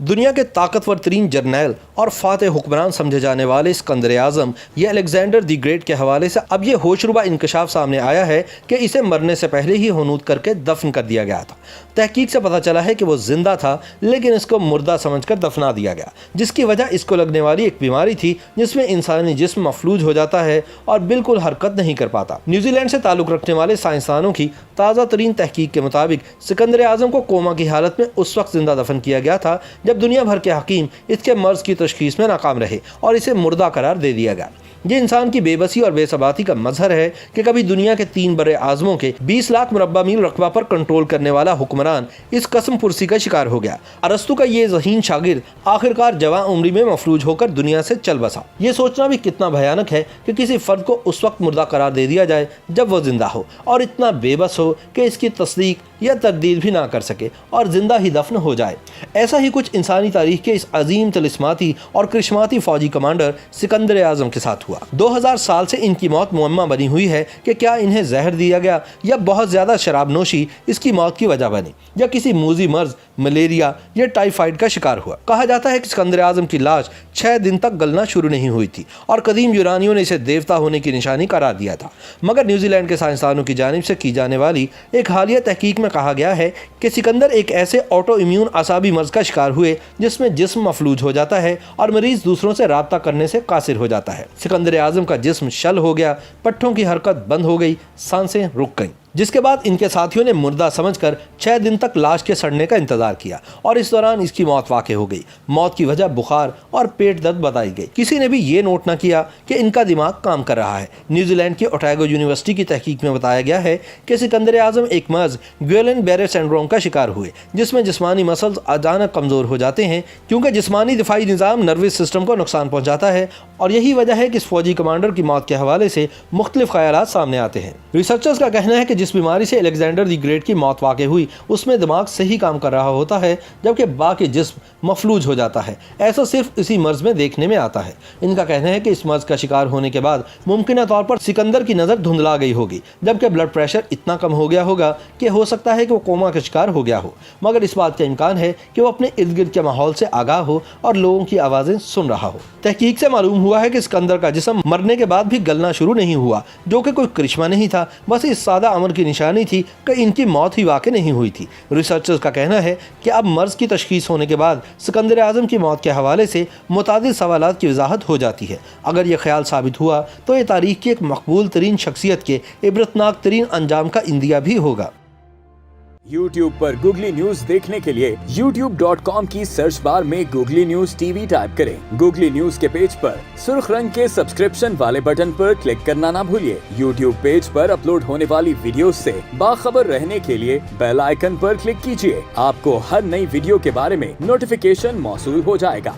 دنیا کے طاقتور ترین جرنیل اور فاتح حکمران سمجھے جانے والے اسکندر اعظم یا الیگزینڈر دی گریٹ کے حوالے سے اب یہ ہوشربا انکشاف سامنے آیا ہے کہ اسے مرنے سے پہلے ہی ہنوط کر کے دفن کر دیا گیا تھا۔ تحقیق سے پتہ چلا ہے کہ وہ زندہ تھا لیکن اس کو مردہ سمجھ کر دفنا دیا گیا، جس کی وجہ اس کو لگنے والی ایک بیماری تھی جس میں انسانی جسم مفلوج ہو جاتا ہے اور بالکل حرکت نہیں کر پاتا۔ نیوزی لینڈ سے تعلق رکھنے والے سائنسدانوں کی تازہ ترین تحقیق کے مطابق سکندر اعظم کو کوما کی حالت میں اس وقت زندہ دفن کیا گیا تھا جب دنیا بھر کے حکیم اس کے مرض کی تشخیص میں ناکام رہے اور اسے مردہ قرار دے دیا گیا۔ یہ انسان کی بے بسی اور بے ثباتی کا مظہر ہے کہ کبھی دنیا کے 3 بر اعظموں کے 20 لاکھ مربع میل رقبہ پر کنٹرول کرنے والا حکمران اس قسم پرسی کا شکار ہو گیا۔ ارسطو کا یہ ذہین شاگرد آخرکار جوان عمری میں مفلوج ہو کر دنیا سے چل بسا۔ یہ سوچنا بھی کتنا بھیانک ہے کہ کسی فرد کو اس وقت مردہ قرار دے دیا جائے جب وہ زندہ ہو اور اتنا بے بس ہو کہ اس کی تصدیق یا تردید بھی نہ کر سکے اور زندہ ہی دفن ہو جائے۔ ایسا ہی کچھ انسانی تاریخ کے اس عظیم طلسماتی اور کرشماتی فوجی کمانڈر سکندر اعظم کے ساتھ ہوا۔ 2000 سال سے ان کی موت معمہ بنی ہوئی ہے کہ کیا انہیں زہر دیا گیا یا بہت زیادہ شراب نوشی اس کی موت کی وجہ بنی یا کسی موذی مرض، ملیریا یا ٹائیفائڈ کا شکار ہوا۔ کہا جاتا ہے کہ سکندر اعظم کی لاش 6 دن تک گلنا شروع نہیں ہوئی تھی اور قدیم یونانیوں نے اسے دیوتا ہونے کی نشانی قرار دیا تھا، مگر نیوزی لینڈ کے سائنسدانوں کی جانب سے کی جانے والی ایک حالیہ تحقیق میں کہا گیا ہے کہ سکندر ایک ایسے آٹو امیون اعصابی مرض کا شکار ہوئے جس میں جسم مفلوج ہو جاتا ہے اور مریض دوسروں سے رابطہ کرنے سے قاصر ہو جاتا ہے۔ سکندر اعظم کا جسم شل ہو گیا، پٹھوں کی حرکت بند ہو گئی، سانسیں رک گئیں، جس کے بعد ان کے ساتھیوں نے مردہ سمجھ کر 6 دن تک لاش کے سڑنے کا انتظار کیا اور اس دوران اس کی موت واقع ہو گئی۔ موت کی وجہ بخار اور پیٹ درد بتائی گئی۔ کسی نے بھی یہ نوٹ نہ کیا کہ ان کا دماغ کام کر رہا ہے۔ نیوزی لینڈ کی اوٹاگو یونیورسٹی کی تحقیق میں بتایا گیا ہے کہ سکندر اعظم ایک مرض گویلن بیرے سنڈروم کا شکار ہوئے، جس میں جسمانی مسلز اچانک کمزور ہو جاتے ہیں کیونکہ جسمانی دفاعی نظام نروس سسٹم کو نقصان پہنچاتا ہے، اور یہی وجہ ہے کہ اس فوجی کمانڈر کی موت کے حوالے سے مختلف خیالات سامنے آتے ہیں۔ ریسرچرز کا کہنا ہے کہ جس بیماری سے الیگزینڈر دی گریٹ کی موت واقع ہوئی اس میں دماغ صحیح کام کر رہا ہوتا ہے جبکہ باقی جسم مفلوج ہو جاتا ہے۔ ایسا صرف اسی مرض میں دیکھنے میں آتا ہے۔ ان کا کہنا ہے کہ اس مرض کا شکار ہونے کے بعد ممکنہ طور پر سکندر کی نظر دھندلا گئی ہوگی جبکہ بلڈ پریشر اتنا کم ہو گیا ہوگا کہ ہو سکتا ہے کہ وہ کوما کا شکار ہو گیا ہو، مگر اس بات کا امکان ہے کہ وہ اپنے ارد گرد کے ماحول سے آگاہ ہو اور لوگوں کی آوازیں سن رہا ہو۔ تحقیق سے معلوم ہوا ہے کہ سکندر کا جسم مرنے کے بعد بھی گلنا شروع نہیں ہوا، جو کہ کوئی کرشمہ نہیں تھا، بس اس سادہ امر کی نشانی تھی کہ ان کی موت ہی واقع نہیں ہوئی تھی۔ ریسرچرز کا کہنا ہے کہ اب مرض کی تشخیص ہونے کے بعد سکندر اعظم کی موت کے حوالے سے متعدد سوالات کی وضاحت ہو جاتی ہے۔ اگر یہ خیال ثابت ہوا تو یہ تاریخ کی ایک مقبول ترین شخصیت کے عبرتناک ترین انجام کا اندیہ بھی ہوگا۔ YouTube پر گوگلی نیوز دیکھنے کے لیے youtube.com کی سرچ بار میں googly news T V type کریں۔ گوگلی نیوز کے پیج پر سرخ رنگ کے سبسکرپشن والے بٹن پر کلک کرنا نہ بھولیے۔ YouTube پیج پر اپلوڈ ہونے والی ویڈیوز سے باخبر رہنے کے لیے بیل آئیکن پر کلک کیجیے۔ آپ کو ہر نئی ویڈیو کے بارے میں نوٹیفیکیشن موصول ہو جائے گا۔